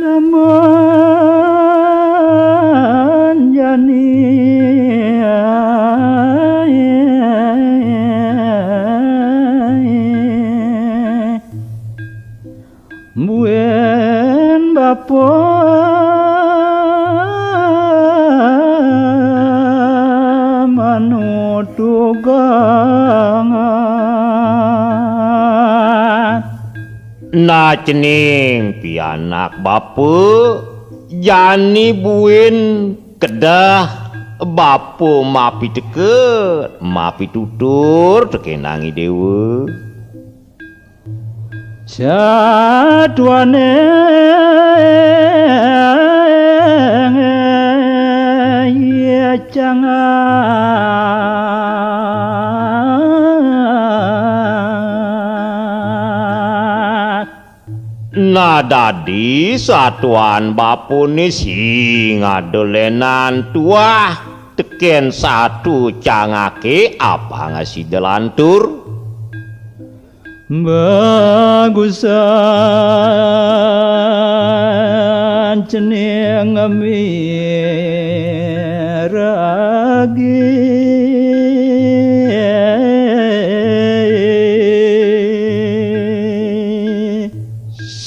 lamun jani buen bapa manutugangan na cening pianak bapu jani buin kedah bapu mapi deket mapi tutur tekenangi dewa saduane ya jangan na dadi satuan bapune sing adolenan tuah teken satu cangake apa ngasih delantur bagusan cening miragi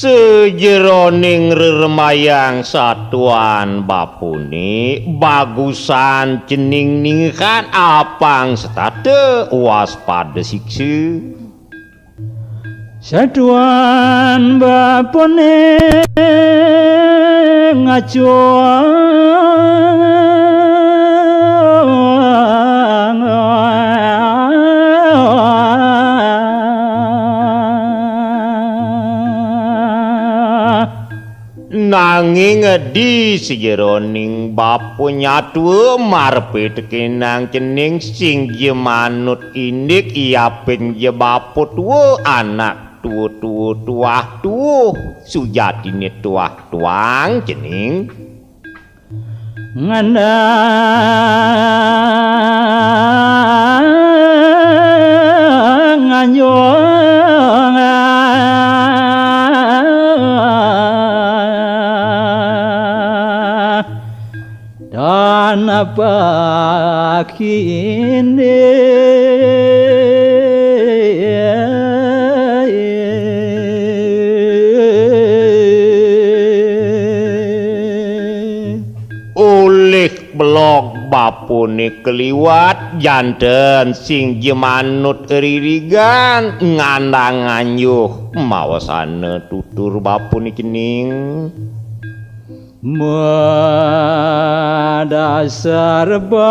sejeroning reremayang satuan bapune bagusan cening ningkan apang setate waspada sikse satuan bapone nanging di sejeroning bapu nyatu marpe tekenang cening sing je manut indik iapin je bapu tua anak tuah sujatine tuah tuang cening ngandang nganyong dan apa kini oleh blok bapune keliwat janten sing je manut ririgan ngandang nganyuh mawasana tutur bapune cening madasar bang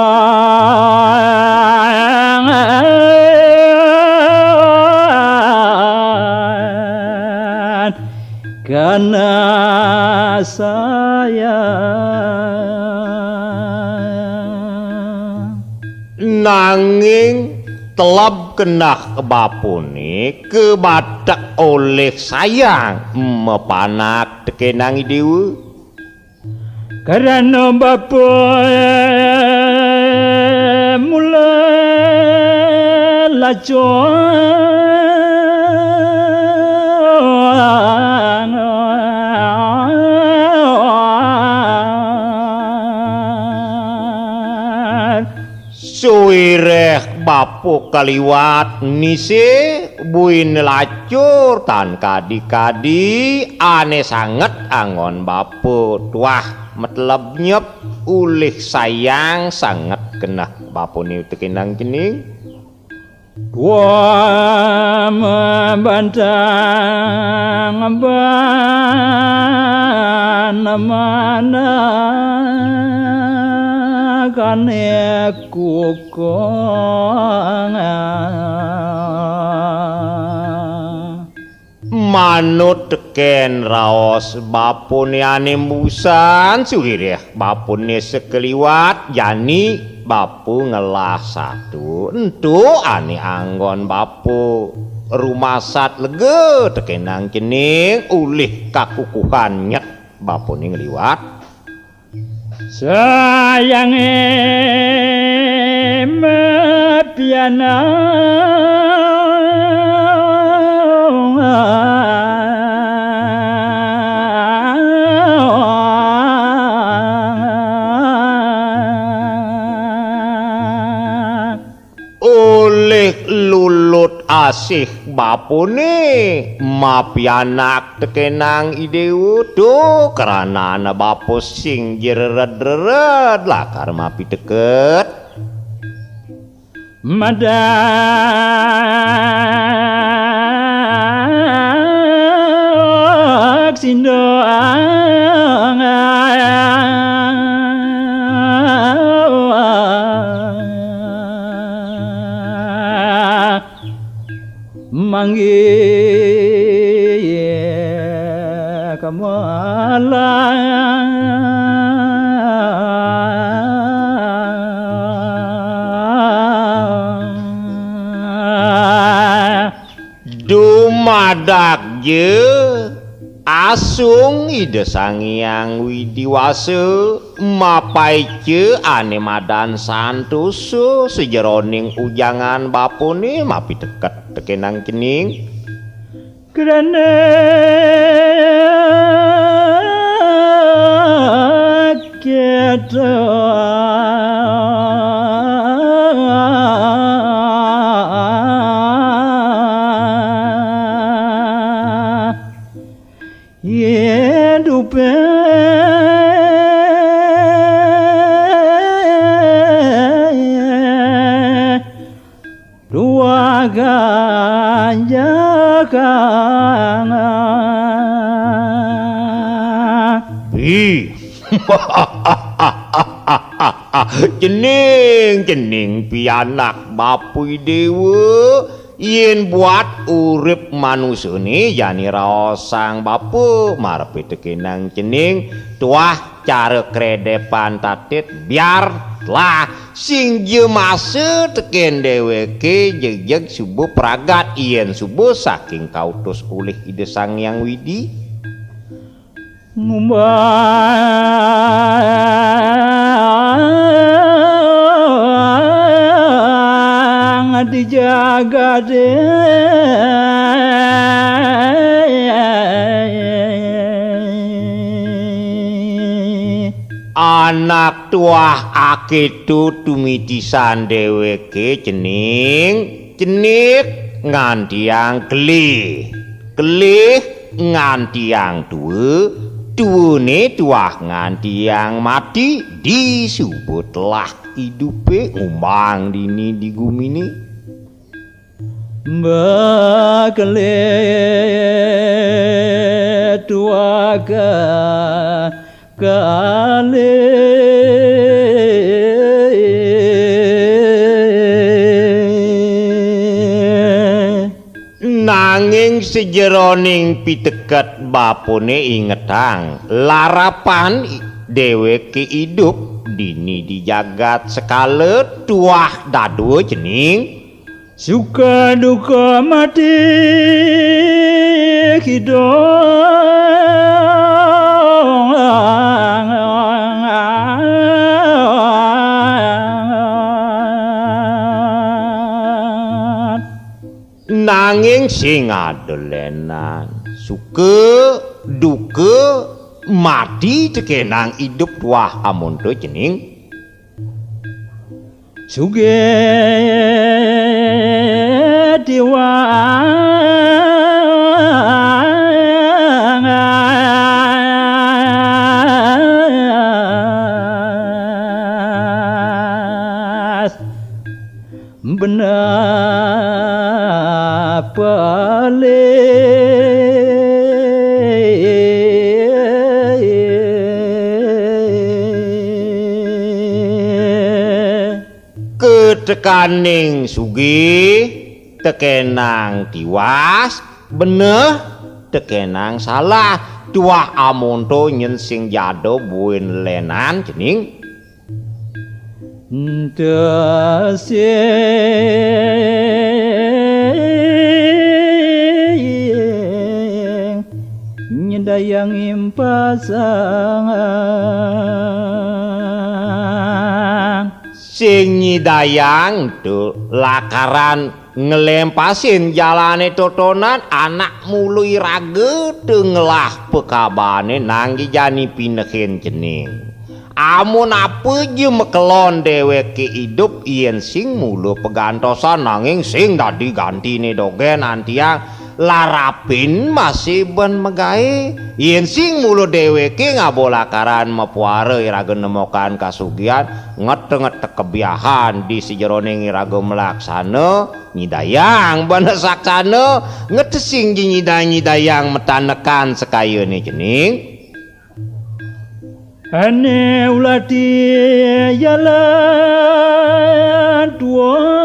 karena saya nanging telap kenah bapune kebatak oleh sayang mepanak tekenangi dewa karena bapa mulai lacon suwireh bapu kaliwat nise buin lacur tan kadi-kadi aneh sanget angon bapu tuah metleb nyep ulih sayang sanget kenah bapune tekenang cening dua membantang mana kane kukong manut teken raos bapune ane musan suhireh bapune sekeliwat jani bapu ngelah satu entu ane anggon bapu rumasat lege tekenang cening ulih kakukuhan nyet bapune ngeliwat sayange mepiana tasih bapune mapianak tekenang idewu do karana ana bapos sing jereret lakar mapi deket madak sindo manggil kamala dumadak je asung ide sangyang widiwase mapaice ane madan santoso sejeroning ujangan bapune mapi deket tekenang cening kerana kita hidup dua ganjakan cening pianak bapui dewa yen buat urip manusane yani raos sang bapu marepe tekenang cening tuah cara kredepan tatit biar lah sing jemase teken dheweke jegjeg subuh pragat yen subuh saking kautus ulih ide sang yang widi ngumbang dijaga anak tuah akitu tumitisan dheweke cening ngantiang kelih ngantiang duwene tuah ngantiang mati disebutlah hidupe ngumbang dini di gumini bakale tuaga kale nanging sejeroning piteket bapune ingetang larapan dheweke hidup dini di jagat sekale tuah dadu cening suka duka mati nanging sing adelenan suka duka mati tekenang hidup tuah amonto cening suge diwa benar pale ketekaning sugih tekenang tiwas bener tekenang salah tuah amonto nyen sing jado buen lenan cening nyedayang impasangan sing nyidayang tuh lakaran ngelempasin jalane totonan anak mului rage tenglah pekabane nanggi jani pineken cening amun apa je mekelon dheweke idup yen sing mula pegantosan nanging sing dadi gantine dogen antiang larapin masih ben megae yen sing mula dheweke ngabolakaran mepuare iraga nemokan kasugian ngete-ngete kebiahan di sejeroning iraga melaksana nyidayang bana saksana ngetesing nyidayang metanekan sekayeune cening ane ulati jalan tua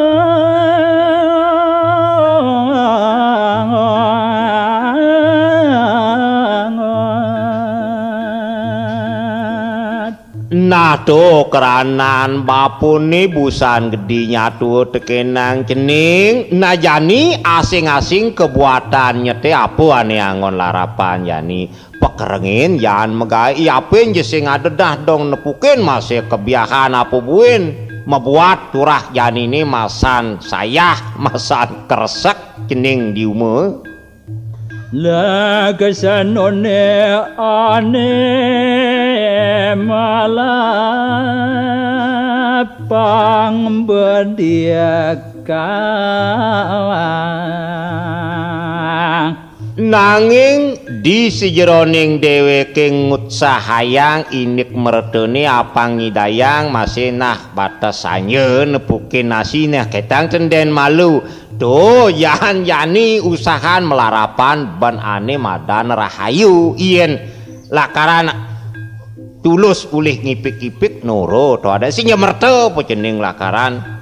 Nado keranan bapune busan gede nyatu tekenang cening najani asing-asing kebuatan nyete apa ane angon larapan yani pekerengin yan megai iapen jesing adedah dong nepukin masih kebiahan apa buin membuat turah yani ini masan sayah masan keresek cening di umur la kesanone ane malah pangbendiakan nanging di sejeroning dheweke ngutsahayang inik mertene apang ngidayang masih nah batas sanye nepukin nasinah ketang cenden malu tuh yan yani usahan melarapan ban ane madan rahayu ien lakaran tulus ulih ngipik-ipik nuro to ada sinya merte pocening lakaran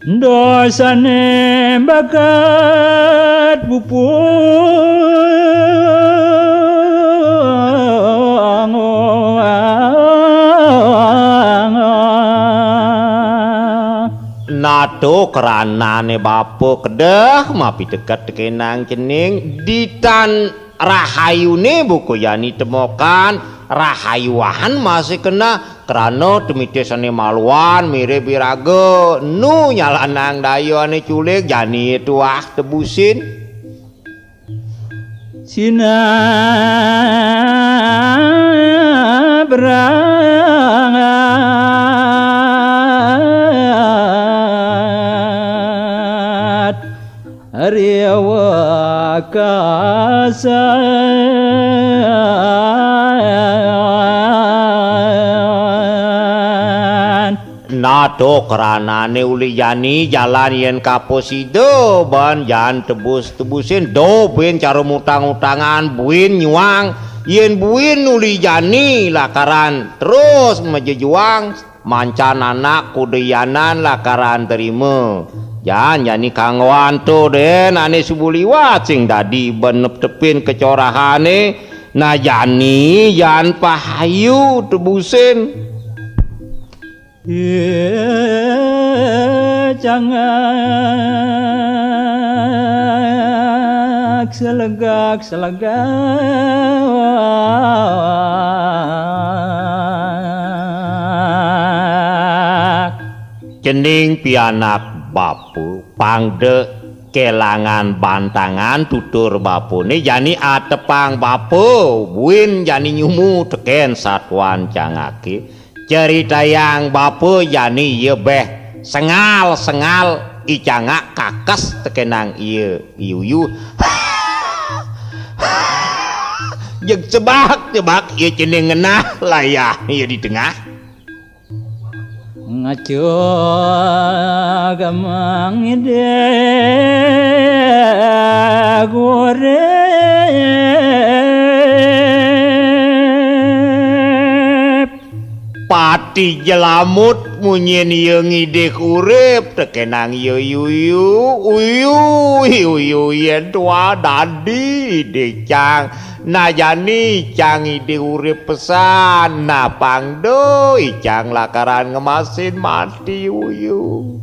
dosane bakat nado keranane bapo kedah mapi dekat tekenang cening ditan rahayune buku yani temokan rahayuan masih kena kerana tumitesane maluan mirip biraga nu nyalanang dayo ane culik jani tuah tebusin Sina berangat Ariawa kasan nado keranane uli yani jalan yen kaposido ban jan tebus-tebusin do buin cara mutang-utangan buin nyuang yen buin uli yani lakaran terus mejejuang mancan anak kudeyanan lakaran terima jan yani kangwan to den ane subuliwat sing dadi benep tepin kecorahane na yani yan pahayu tebusin cangak selegak cening pianak bapu pangde kelangan bantangan tutur bapune jani atepang bapu buin jani nyumu teken satuan cangaki cerita yang bapu jani ye beh sengal icangak kakes tekenang ieu iu jek cebak ieu cening ngenah layah ieu di tengah ngaco gamang ide gore pati jelamut munyin ieu ngidek urip tekenang ieu uyu yen tua dadi decang najani cang ide urip pesan na pangdo icang lakaran ngemasin mati uyu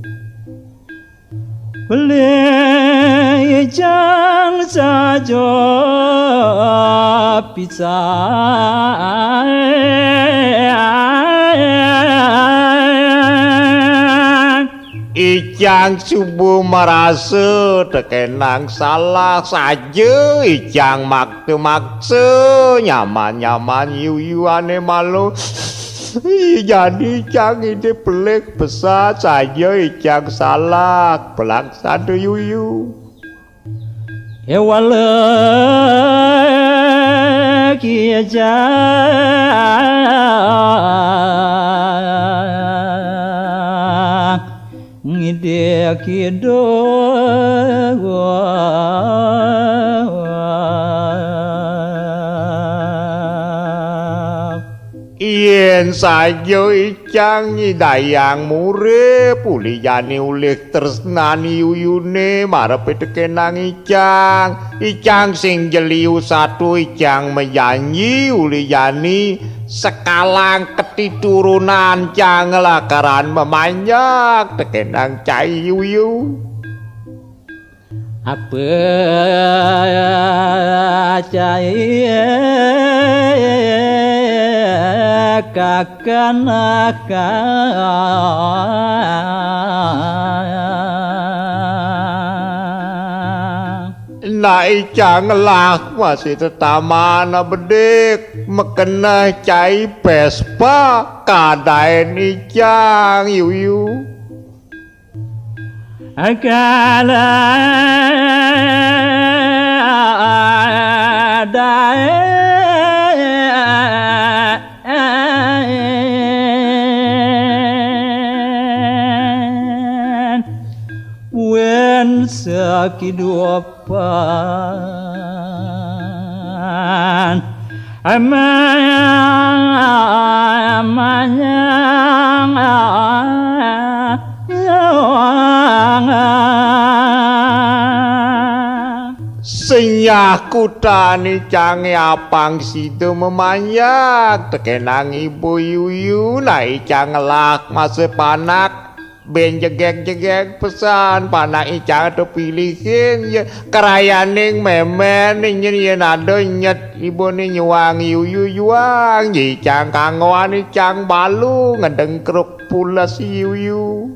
beli jang saja pizza Ijang subuh merasa tekenang salah saja Ijang maksa nyaman-nyaman yu-yuane malu jadi Ijang ini pelik besar saja Ijang salah pelaksana yuyu ya wala kiaja ngide kido yen saja Ijang dayang murip uliyane ulih tresnani yuyune marepe tekenang Ijang sing jeliu satu Ijang menyanyi uliyane sekalang ketiturunan Jang lakaran memanyak tekenang cai yuyu apa cai kakanaka na Ijang lah masih tetamana bedik mekena cai Vespa kadaen Ijang yuyu akala wen sakidupan senyah kutani cange apang sido memanyak tekenang ibu yuyu na Ijang lak masa panak ben jegek pesan panak Ijang tu pilihin ya kerayaning memen yen ada nyet ibu ni nyuang yuyu yuang Ijang kangoan Ijang balu ngedengkruk pula si yuyu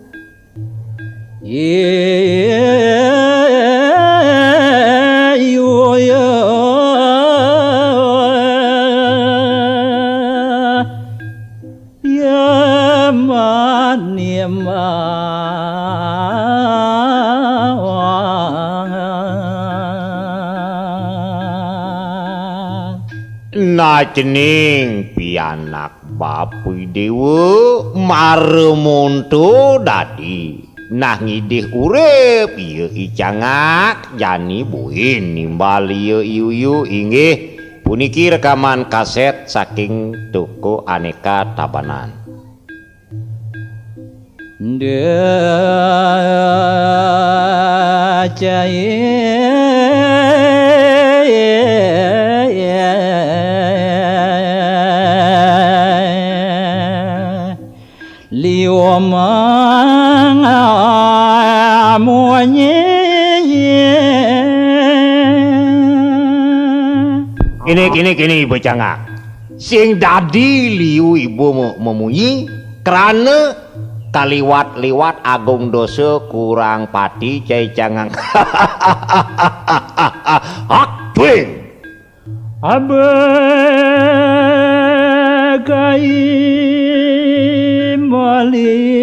na cening pianak bapuy dewa maremonto dadi nah ngidih urip ieu Ijangak jani buin nimbal ieu yuyu inggih puniki rekaman kaset saking toko Aneka Tabanan Kini Ibu Cangak sing dadi liu ibu memunyi kerana kaliwat-liwat agung dosa kurang pati cai Cangak akting abagai mali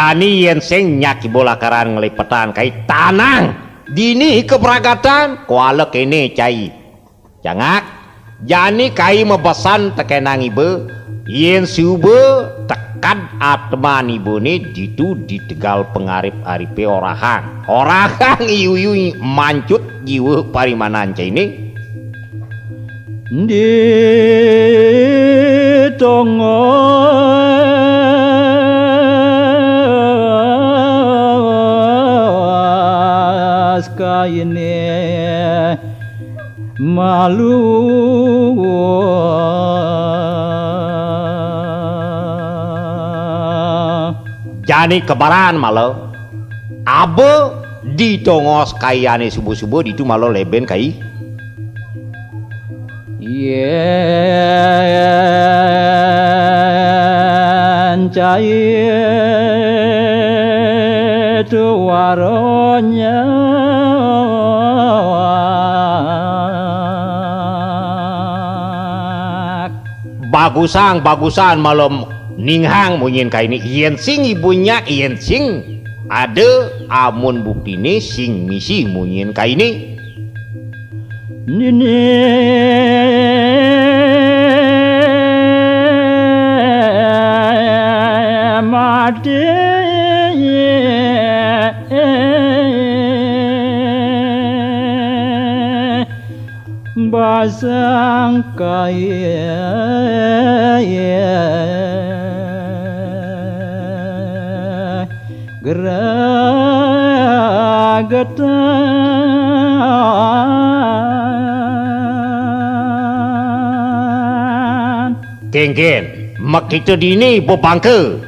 jani yen sing nyaki bola karan ngelipetan kai tanang dini keberagatan kuala kene cai Cangak jani kai mebesan tekenang ibu yen subuh tekad atman ibu ni ditu di tegal pengarip aripe orahang iu mancut jiwa parimanan cai ini di tongo ini malu jani kebaran malo abe di tongos kayane subuh-subuh ditu malo leben kai yen cai tuwaronya bagusan malam ninghang munyin kaini yen sing ibunya yen sing ada amun buktine sing misi munyin kaini nini mati basang kaya geragatan Genggen makita dini bobangke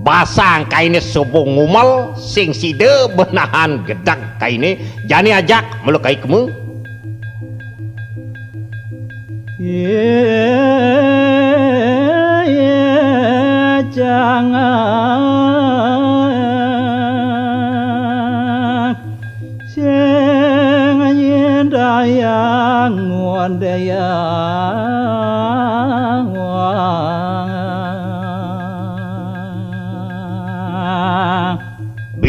basang kaine sobo ngumal sing side benahan gedak kaine jani ajak melukai kemu jangan sing dayang wandayang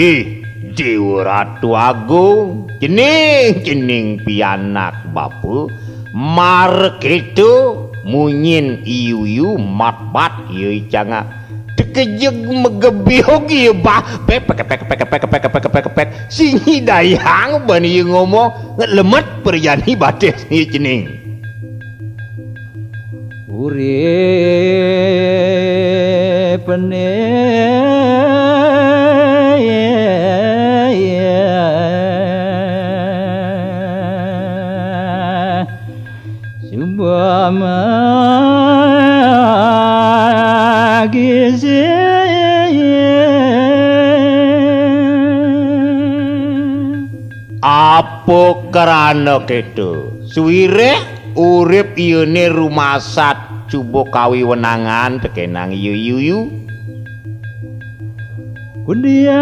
bi Dewa Ratu Agung cening pianak bapu marek itu munyin iyu matbat ieu canga dekejeg megebiog ieu bah pek sing dayang ban ieu ngomong lemet perjani bades ieu cening uripne gizi apa karana keto suwireh urip iyene rumasat cubo kawiwenangan tekenang iyu kundiang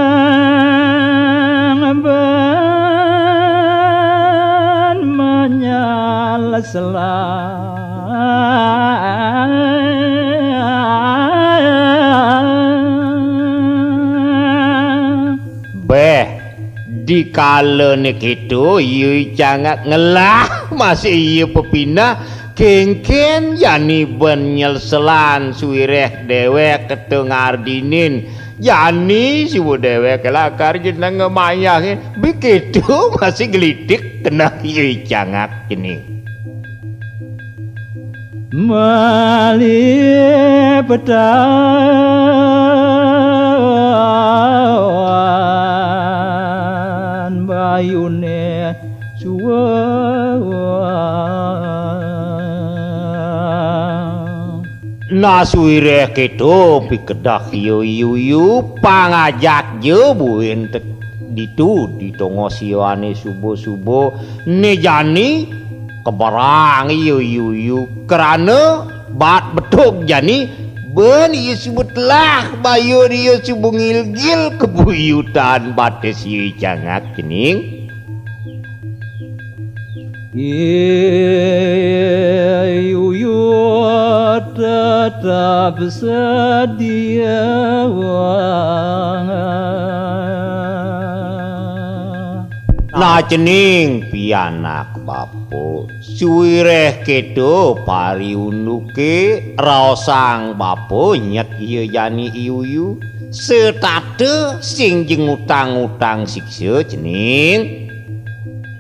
ban menyala beh dikala kitu ieu jangat ngelah masih ieu pepinah kengken yani benyelselan suwireh dewek ketengardinin yani si dewek kelakar jeneng ngemayah begitu masih gelitik kena ieu jangat ini mali petawan bayune suwa nasuireh keto pikedah yu pangajak je buin ditu ditongo siwane subo nejani kebarang yu kerana bat betuk jani ben ieu sebutlah bayur ieu subungil-gil kebuyutan bates ieu jangat kening iyu tetap sedia nah cening pianak bapo suwireh kedo pariunuke raosang bapo nyet ieu jani iyu setate sing jeung utang-utang siksa cening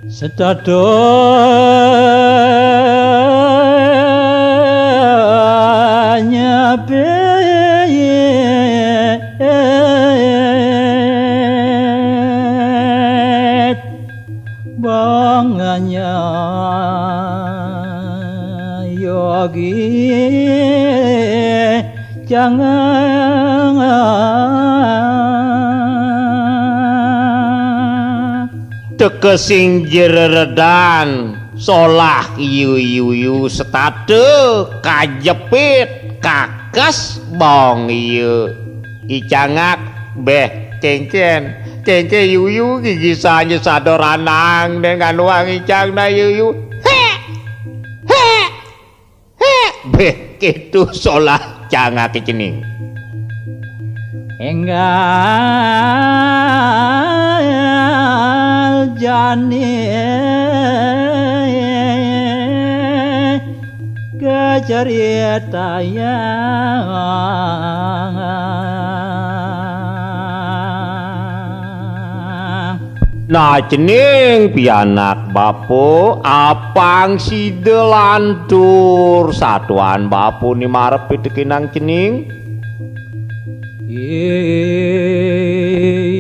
setadanya bet banganya yogi jangan tekesing jereredan solah ieu setade kajepit kakes bong ieu icangak beh cengcen yuyu gigi sanya sadoranang dengan uang icang na yuyu beh kitu solah cangak cening enggal jani kecerita nah cening pianak bapu apang si delantur satuan bapu ni marep pitekinang cening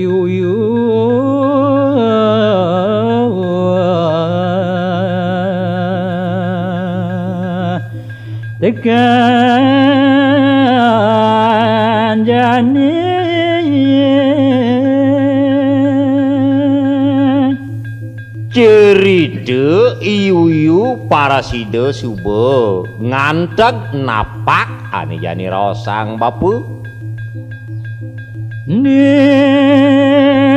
yuyu tekan jani cerita iyu paraside subuh nganteg napak ane jani rosang bapu ni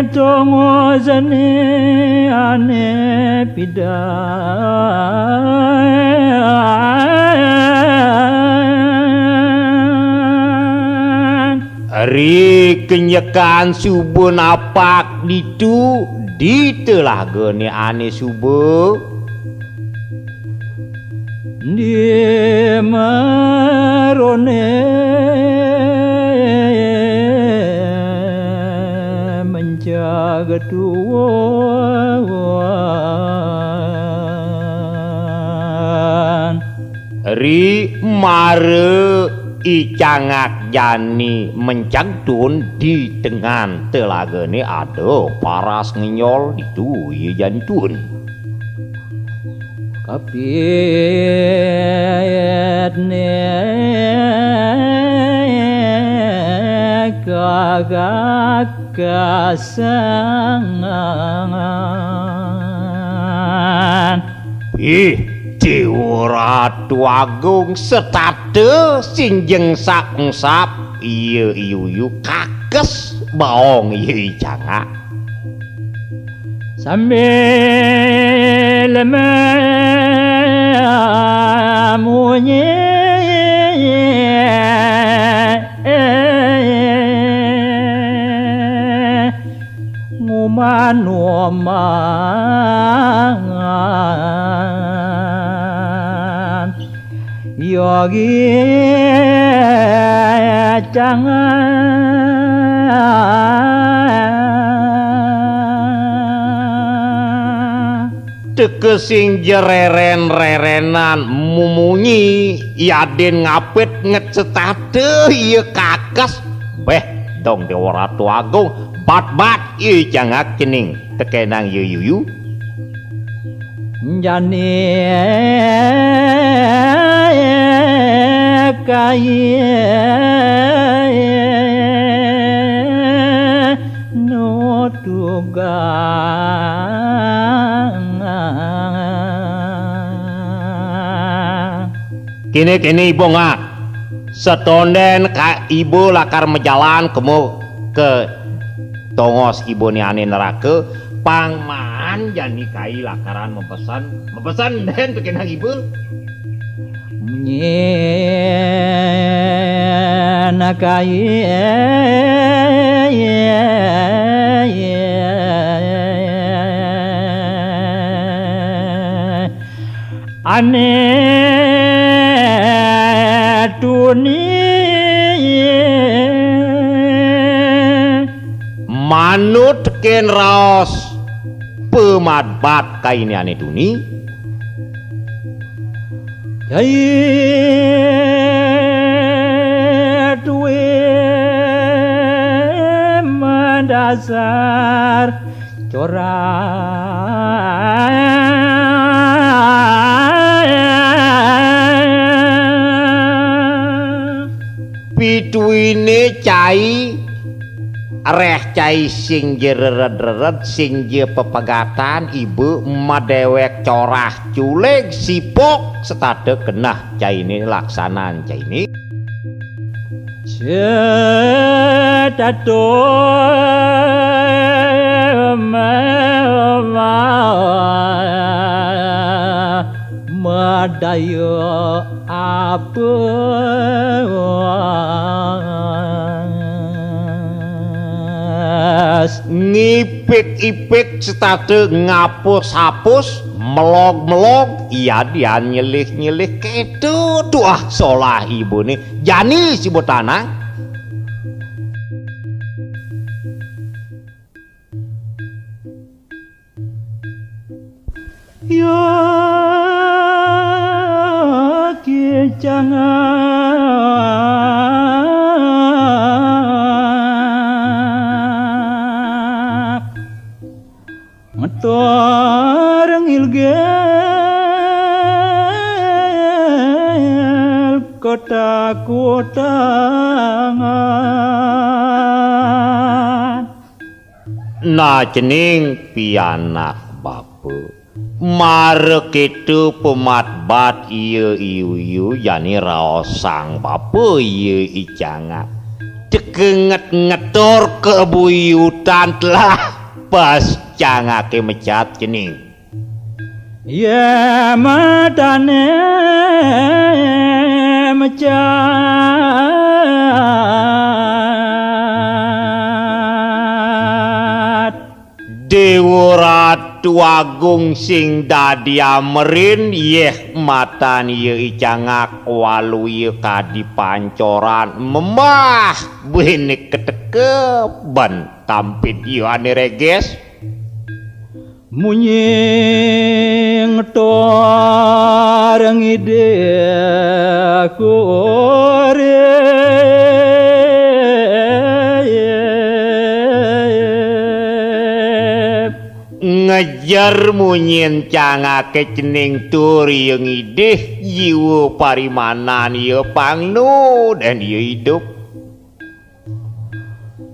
tongo zane ane pidan Ari kenyekan subuh napak ditu di telaga ni ane subuh di marone menjaga tuan Ri mare icangak jani mencagtun di tengah telaga ni ada paras ngenyol itu ye jani tun kapit ne kagak kasangan Ratu Agung setade sinjeng sak-sap iya iyu kakes baong iya cangak sambil memunyi nguman-nguman yogi jangan tekesing jereren-rerenan mumunyi yaden ngapit ngecetade iya kakes beh dong Dewa Ratu Agung bat-bat iya cangak cening tekenang yuyu jani kaya nutugang kini ibu ngak setonden ka ibu lakar mejalan kemu ke tongos ibu ni ane neraka pangmaan jani kai lakaran mepesan den tekenang ibu nyena kaya ane manut ken raos pemadbat kaini ane duni jaya duwe mendasar corang pituine cai reh cai sing jereret-reret sing je pepegatan ibu madewek corah culeg sipok setade kenah cai ini laksanaan cai ini Cetato madaya apa ngipik-ipik setade ngapus-hapus melog-melog iya dia nyelih-nyelih kedo doah solah ibu nih jani si botana ya ki jangan metoreng ilgel kota-kota nah cening pianak bapu marek itu pematbat iya iyu yani raosang bapu iya icanga cekenget ngetor kebuyutan telah pas cangake mecat cening ya matane mecat Dewa Ratu Agung sing dadi amerin yeh matan ye icangak walu ye kadi pancoran memah bene ketekeban tampit ye ane reges munying toreng ide kore ngejar munyin cangake cening turi yang idih jiwa parimanan ye pangnu dan ye hidup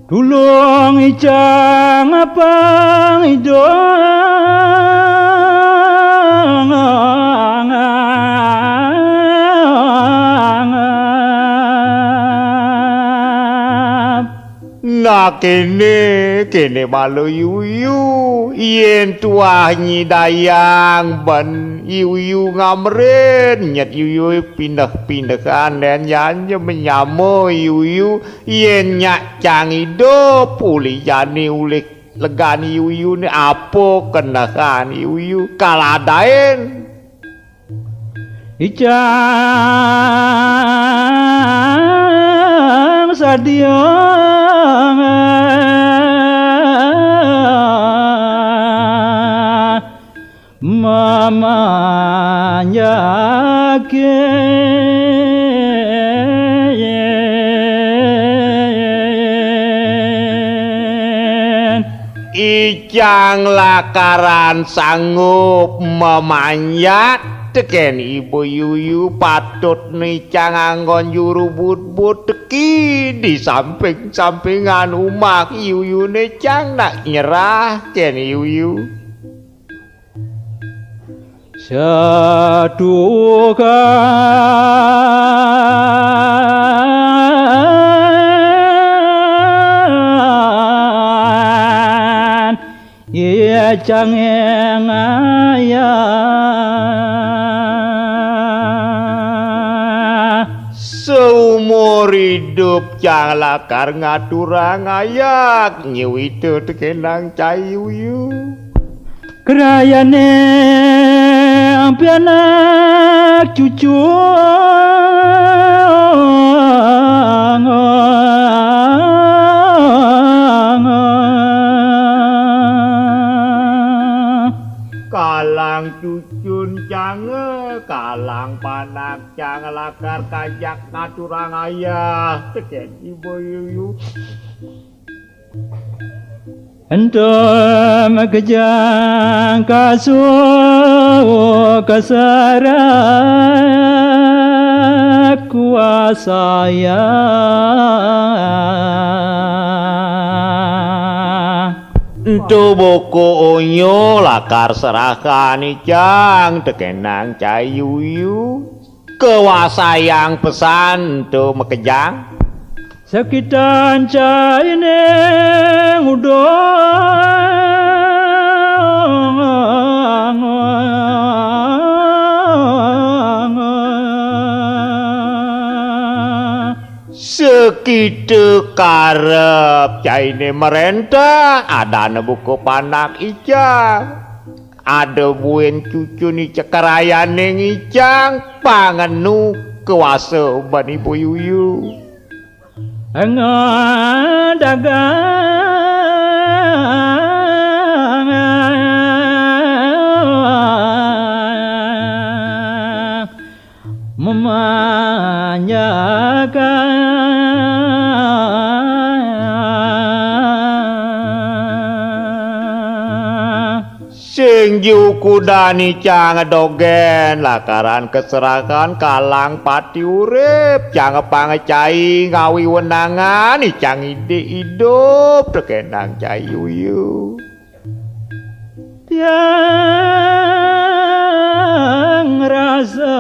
tulung icang apang idong nah kene malu yuyu yen tuah nyidayang ban yuyu ngamren nyet yuyu pindah-pindahan dan yanya menyamu yuyu yen nyak cang hidup uli jani ulik legani yuyu ni apa kenakan yuyu kaladain icang sadiang mamanya ke icang lakaran sanggup memanjat teken ibu yuyu patut nicang anggon juru but-but teki di samping-sampingan umak yuyu nicang nak nyerah ken yuyu satu kan ia cangen ayah seumur hidup cang lakar ngaturang ayak nyewitu tekenang cayuyu kerayane anak cucu kalang cucun cange kalang panak cang lakar kajak ngaturang ayah teken ibu yuyu Ento makejang kasuh kasara kuasa ya Entu buku unyu lakar serahkan ijang tekenang cayuyu kewasayang pesan tu mekejang sakitan caine sekitu karep caine merentah ada buku panak ijang ada buen cucu ni cekerayane ijang pangenu kuasa bani buyuyu dagang memanjakan sing yukudani cang dogen lakaran keserakan kalang pati urip cang pangecai ngawi wenangan cang ide hidup tekenang cayuyu tiang rasa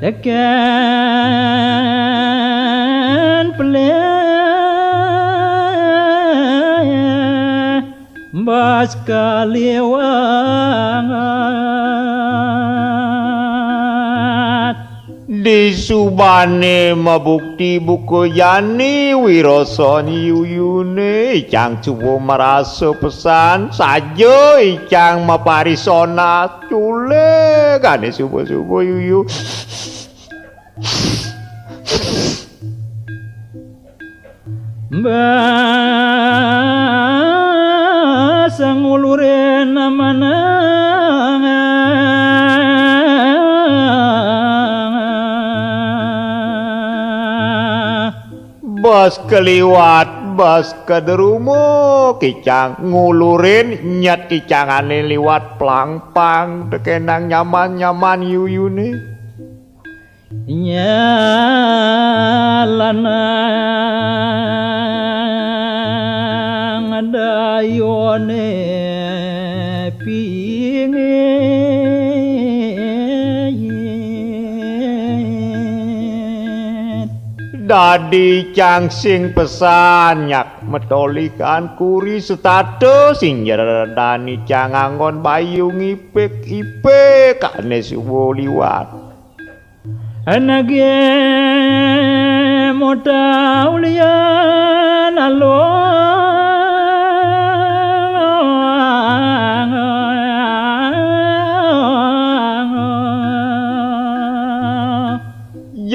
tekan peleh bas kaliwat di subane mabukti buku yani wirosoni yuyune icang cubo merasa pesan saja icang maparisona cule gane subuh-subuh yuyu basang uluren namana bas keliwat bas kederumo kicang ngulurin nyat kicangane liwat plang-pang tekenang nyaman-nyaman yuyune nyalanang dayone pingin dadi cang sing pesan nyak metolikan kuri setato sing jeredani cang anggon bayu ngipek-ipek kane subuh liwat anage mota ulian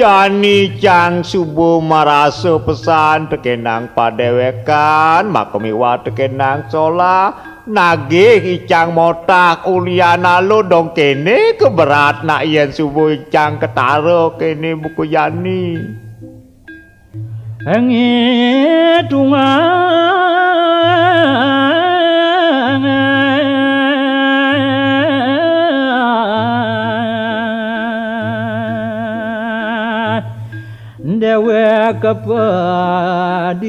yani cang subuh marasa pesan tekenang padewekan makomiwa tekenang cola nagih icang motak uliana lo dong kene keberat nak yen subuh icang ketaro kene buku yani dewek kepadidi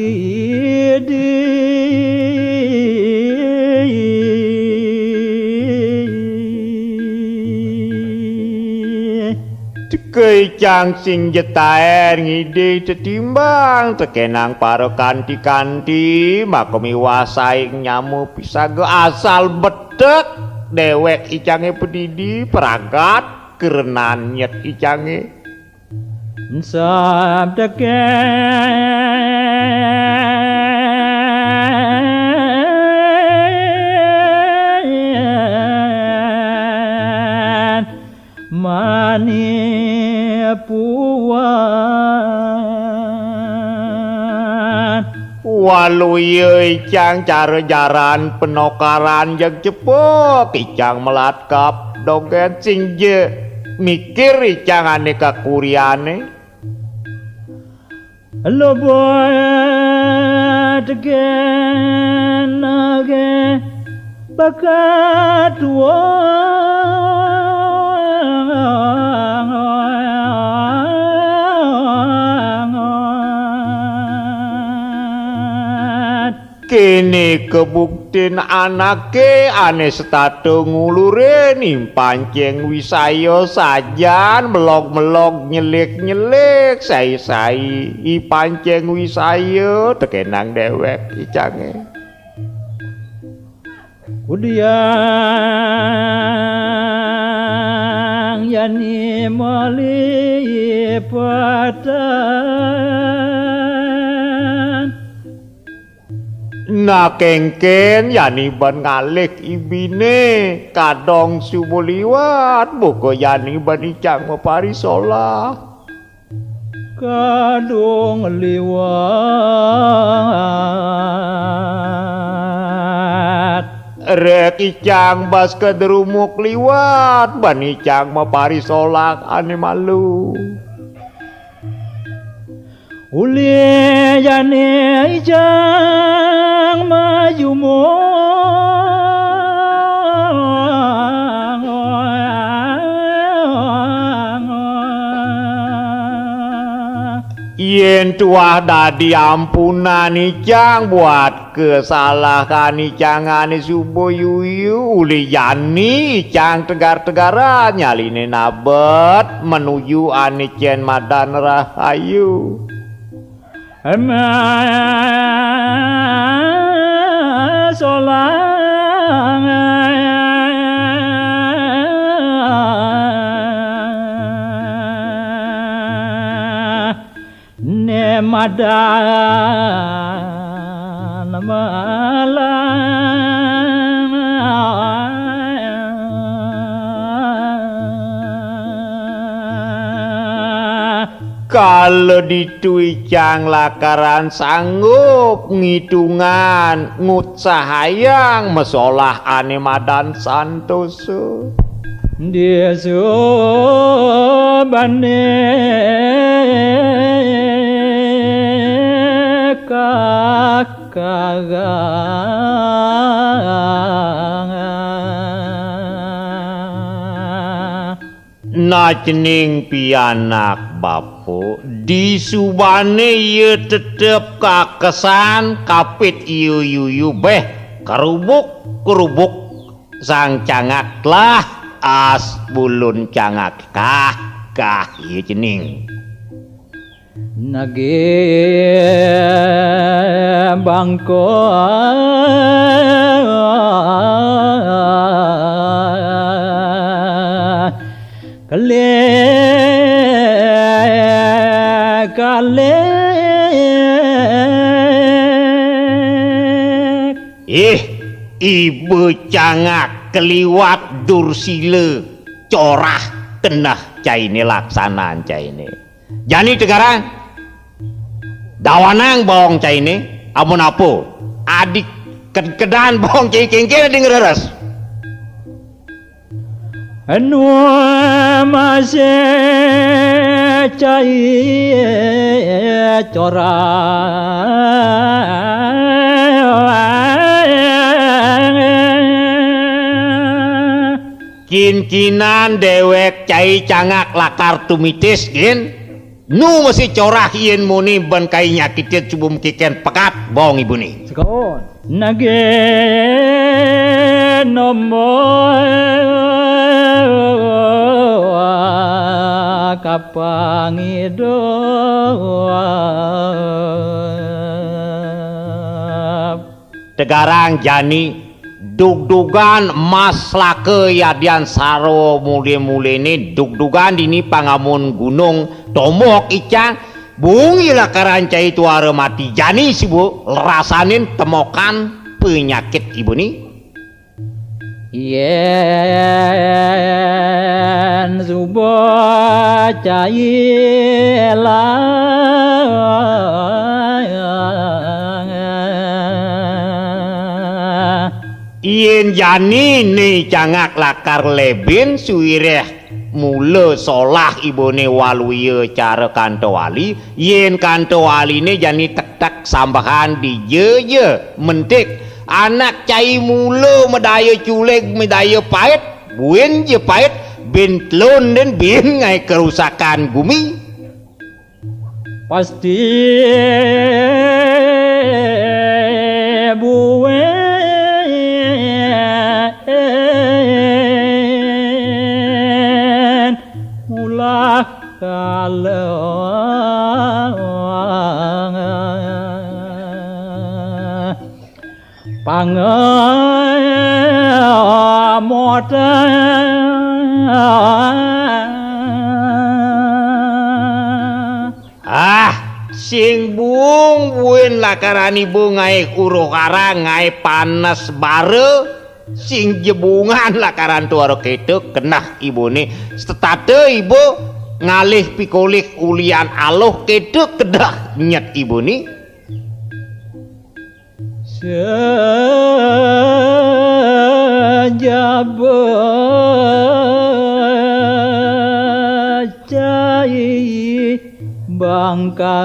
Kecang sing jetaer ngide tetimbang tekenang paro kanti-kanti makomi wasai nyamu pisago asal betek dewek icange pedidi peragat kerenan nyet icange sabdakan mani puan walu ye icang cara jaran penokaran yang cepok icang melatkap dogen sing je mikir icang aneka kuriane lo buat genage bakat Yene kebuktin anake ane setato ngulure nimpanceng wisaya sajan melog-melog nyelik-nyelik sai-sai ipanceng wisaya tekenang dewek icange Udiang yani mali padan na kengken yani ban ngalik ibine kadong subuliwat buko yani ban icang maparisola kadung liwat rek icang bas kederumuk liwat ban icang maparisolak ane malu Uli jane ijang majumo yen tuah dadi ampunan icang buat kesalahan icangane suboyuyu uli yani icang tegar-tegaran nyaline nabet menuju ane cen madan rahayu solang ne madan malang kalau dituicang lakaran sanggup ngitungan ngut sahayang mesolah ane madan santoso Desu bane na cening pianak bapu di subane ye tetep kakesan kapit iyu beh kerubuk sang cangak lah as bulun cangak kah ieu cening nage bangko kale ibu cangak keliwat dursile corah tenah caine laksanaan caine jani tegarang dawanang bawang caine amun apo adik kedan bawang cai kengke dengereres anu masih cai kincinan dewek cai cangak lakar tumitis gin nu masih corah yen muni ban kai nyakitit cubum kiken pekat bawang ibu ni sekon nage nomor kapangido tegarang jani dug-dugan emas lake yadian saro mule-mule ini dug-dugan dini pangamun gunung tomok icang bungi lakaran cai tuara mati jani si bu rasanin temokan penyakit ibu ni yen subo cai yen jani nih cangak lakar lebin suireh mula solah ibune waluye cara kanto wali yen kanto wali ne jani tek-tek sambahan di je mentik anak cai mula medaya culeg medaya pahit buin je pahit bin telun dan bin ngai kerusakan bumi pasti buwen ulah kaleng sing buwen lakaran ibu ngae uruh karang ngae panas bare sing jebungan lakaran tuaro kedek kenah ibune setate ibu ngalih pikolih ulian aloh kedek kedah nyet ibune cai bangka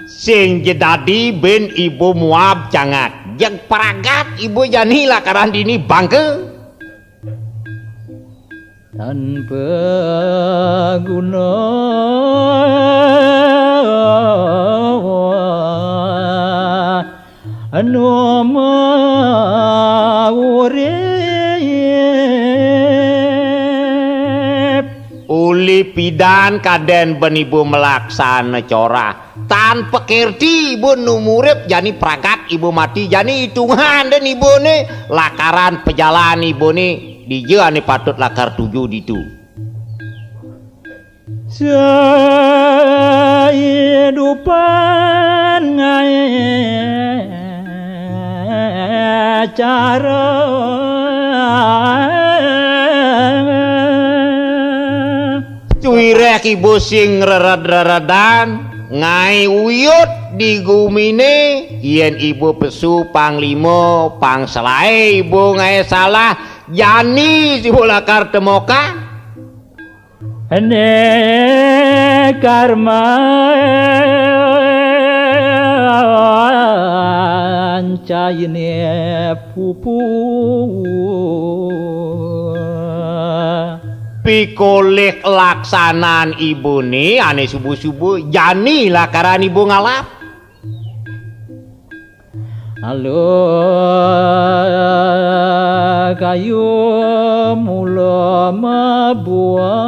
sing jedadi ben ibu muab cangak yang peragat ibu jani lakaran dini bangke tanpa guna anu uli pidan kaden ben ibu melaksana corah tanpa kerti ibu numurip jani pragat ibu mati jani hitungan dan ibu nih lakaran pejalan ibu nih dijani patut lakar 7 ditu kehidupan ngai cara cuirek ibu sing rerad-reredan ngai uyut di gumine yen ibu pesu panglima pangselae ibu ngai salah jani si lakar temoka ane karma caine pupu pikolih laksanan ibu nih ane subuh-subuh jani lakaran ibu ngalap halo kayu mula mabuang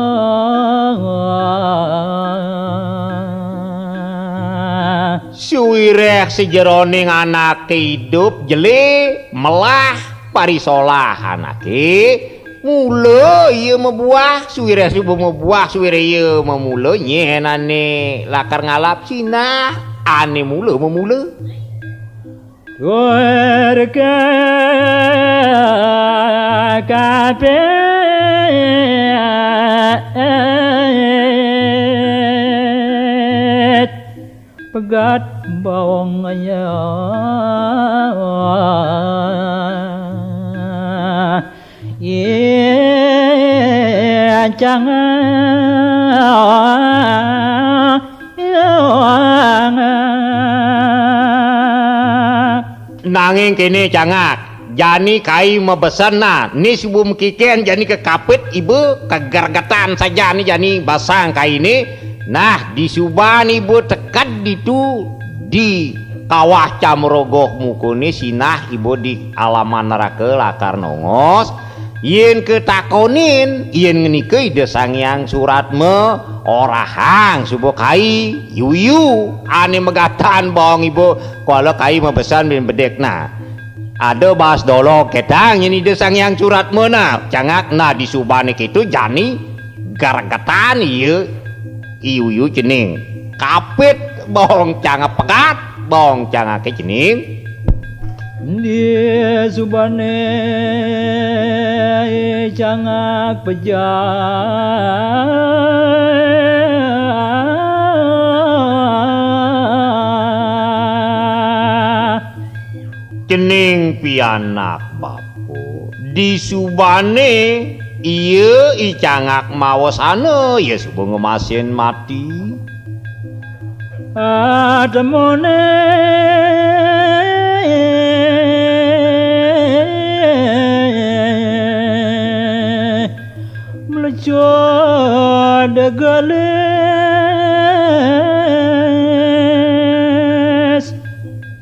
suwireh sejeroning anak hidup jeli melah parisolah anake mula iya mebuah suwireh subuh mebuah suwireh iya memula nyenane lakar ngalap sinah ane mula memula warga kabeh pegat bawangnya nanging kene cangak jani kai mebesana ni sebelum kiken jani ke kapit ibu kegargatan saja nih jani basang kai ini nah di suban ibu tekat ditu di kawah camrogoh mukune sinah ibu di alaman neraka lakar nongos yen ketakonin yen ngenike ide sangyang surat me orahang subuh kai yuyu ane megatan bawang ibu kalau kai mebesan bin bedek nah ada bahas dolo ketang ini ide sangyang surat me nah cangak nah di subane kitu jani garagatan iya yuyu cening kapit bawang cangak pekat bawang cangak ke cening di subane cangak pejah cening pianak bapu di subane iya icangak mawasana ya subuh ngemasin mati ademone melecut degale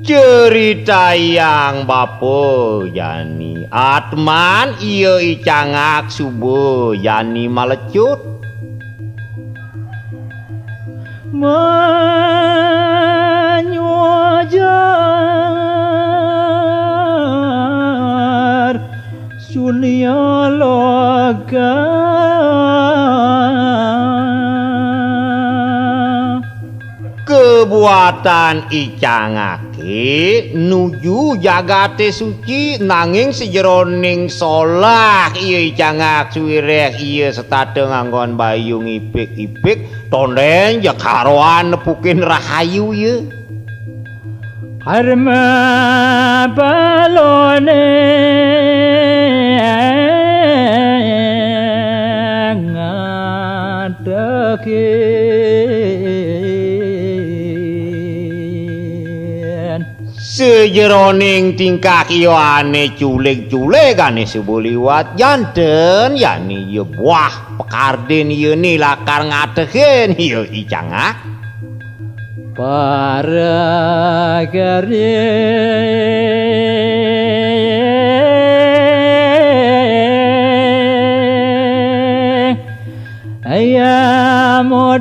cerita yang bapo yani atman iya icangak subuh yani malecut menyuajar sunia loga kebuatan icangake nuju jagate suci nanging sejeroning solah iya icangak suwireh iya setade nganggon bayu ngipik-ipik tonden ya karoan nepukin rahayu ye harma balone ngadeke sejeroning tingkah iyo ane culik-culik ane sebuliwat janten yani iya buah pekarden iya ni lakar ngatehin iya icangak para karye ayamo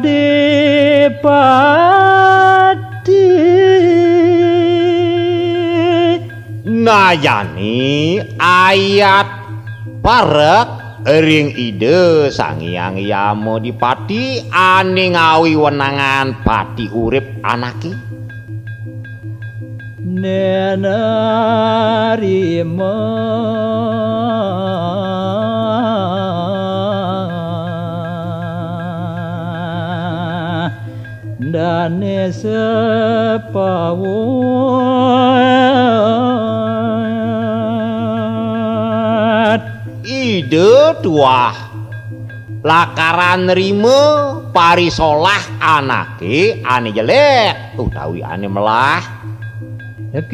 ngayani ayat parek ring ide sang hyang yamo dipati ane ngawi wenangan pati urip anake nenarima dane sepawat ide tuah lakaran nerima parisolah anake ane jelek utawi ane melah ken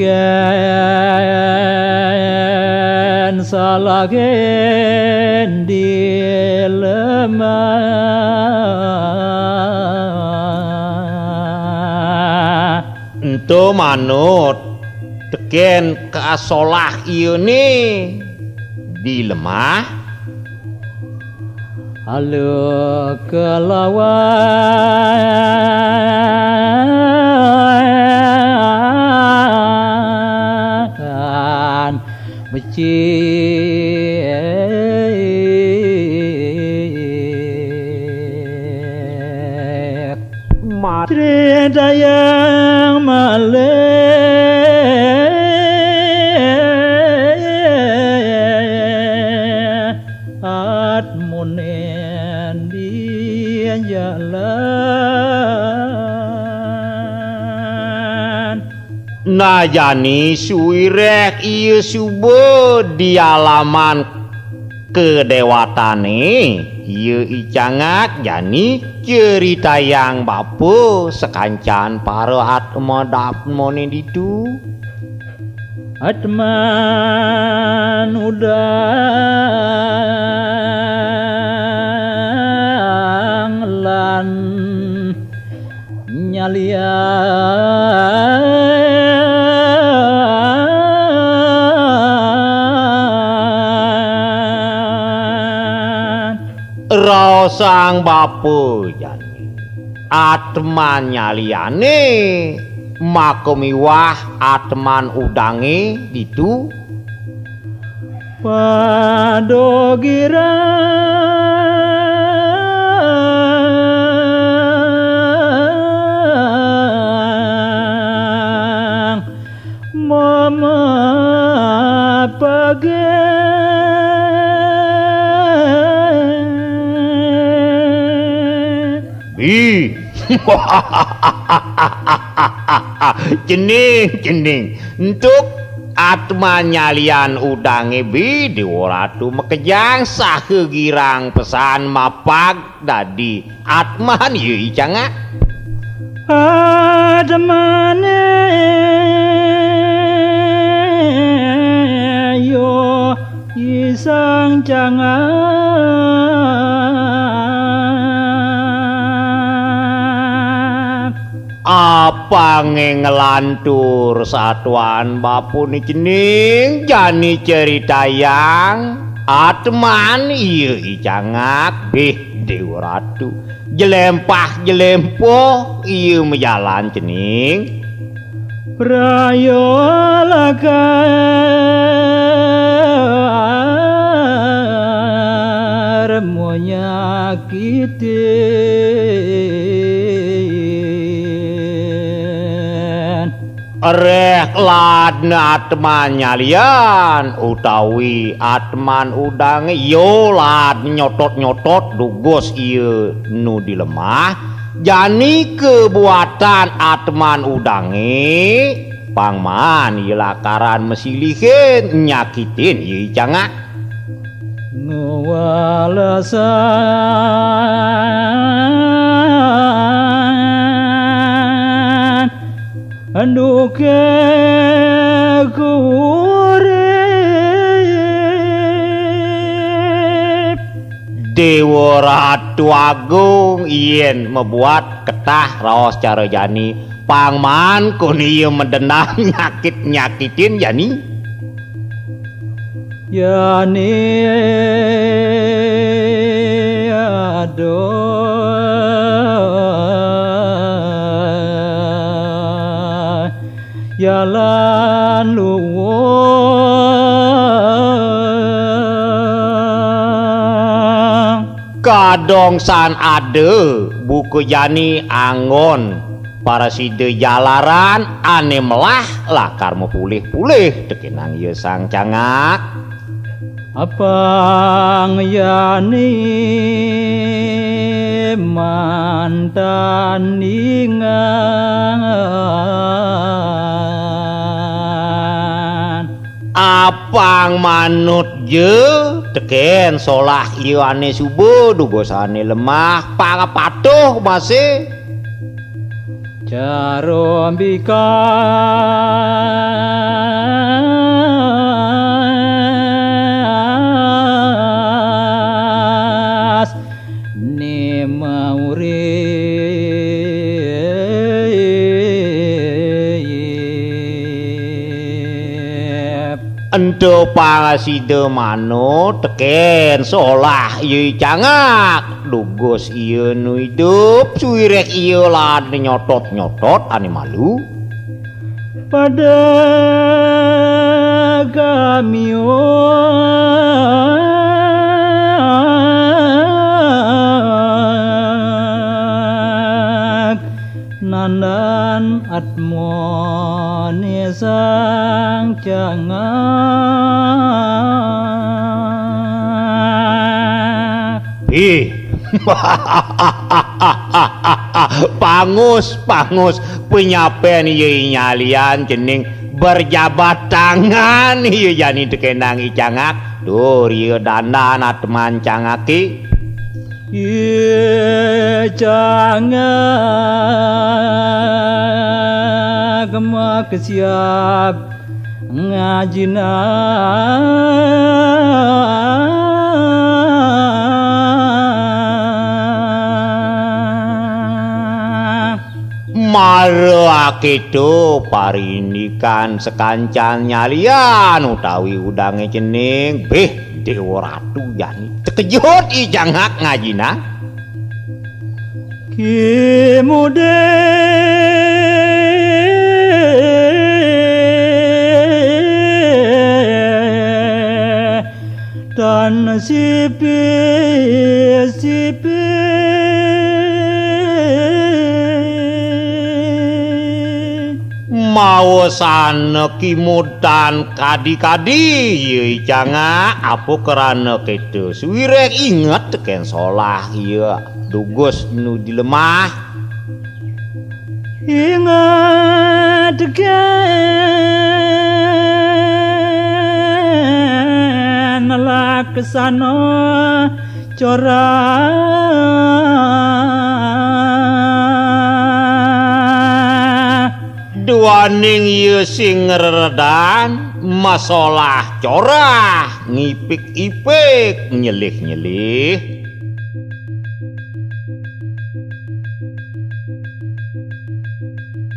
salagen dilemah ento manut teken keasolah ieu ni dilemah halo kelawan becik cerita yang atmunen dia jalan najani suwireh ieu subuh di alaman kedewatane ieu icangak jani cerita yang bapu sekancan parahat modapmone ditu atman udang lan nyalian rasang bapu jani atman nyaliane makomiwah atman udange ditu padogirang mama pagen bi cening untuk atma nyalian udange bi diworatu mekejang sahegirang pesan mapag dadi atman ieu icangak adamane yo isang cangak Apange ngelantur satuan bapu ni cening jani ceritayang atman iya icangak beh Dewa Ratu jelempah jelempoh iya mejalan cening prayolakar menyakitin rek ladna atman nyalian utawi atman udang yo lad nyotot-nyotot dugos iya nu dilemah jani kebuatan atman udange pangman ieu lakaran mesilihin nyakitin ieu cangak ngewalasan anduke kurip Dewa Ratu Agung yen membuat ketah raos cara jani pangman kun ieu mendenang nyakit-nyakitin jani yani aduh yalan luwung kadongsan ade buku jani angon para side jalaran ane melah lakar mau pulih-pulih tekenang ieu sang cangak apang yani mantan ingan apang manut je teken solah ieu ane subuh dugosane lemah pangapatuh masih Carombika ni maurip ento pangaside manut teken solah ieu cangak dugos ieu nu hidup suwirek ieu lad nyotot-nyotot ane malu pada gamioak nandan atmone sang cangak pangus penyapen ieu nyalian cening berjabat tangan ieu jani tekenang icangak dur ieu dandan atman cangaki ieu cangak mak siap ngajina Mara kitu parindikan sekancan nyalian utawi udange cening beh Dewa Ratu jani tekejut i jangak ngajina kimude dan sipi maosan kimudan kadi-kadi ieu cangak apo kerana kitu suwirek inget teken solah ieu dugos nu dilemah ingat kan laksana duaning ieu sing reredan masalah corah ngipik-ipik nyelih-nyelih